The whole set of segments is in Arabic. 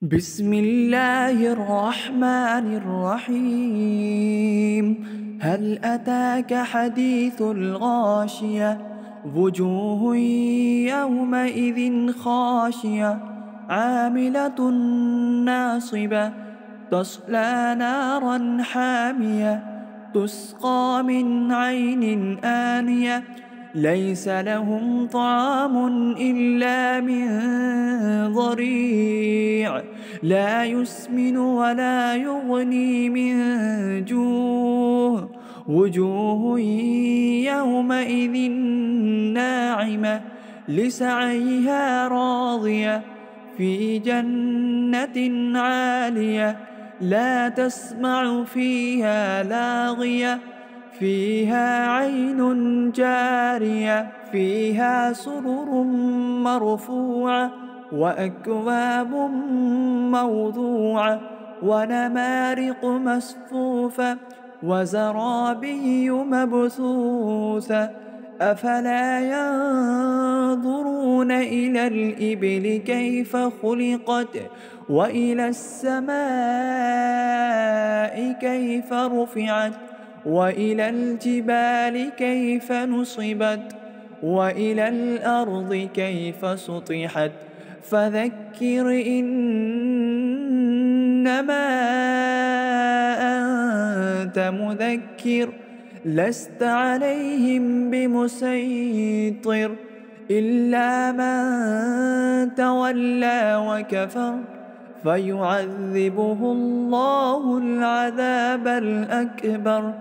بسم الله الرحمن الرحيم. هل أتاك حديث الغاشية؟ وجوه يومئذ خاشية عاملة ناصبة تصلى نارا حامية تسقى من عين آنية ليس لهم طعام إلا من ضريع لا يسمن ولا يغني من جوع وجوه يومئذ ناعمة لسعيها راضية في جنة عالية لا تسمع فيها لاغية فيها عين جارية فيها سرر مرفوعة وأكواب موضوعة ونمارق مصفوفة وزرابي مبثوثة أفلا ينظرون إلى الإبل كيف خلقت وإلى السماء كيف رفعت وإلى الجبال كيف نصبت وإلى الأرض كيف سطحت فذكر إنما أنت مذكر لست عليهم بمسيطر إلا من تولى وكفر فيعذبه الله العذاب الأكبر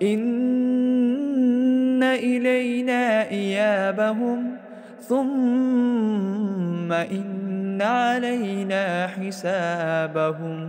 إن إلينا إيابهم ثم إن علينا حسابهم.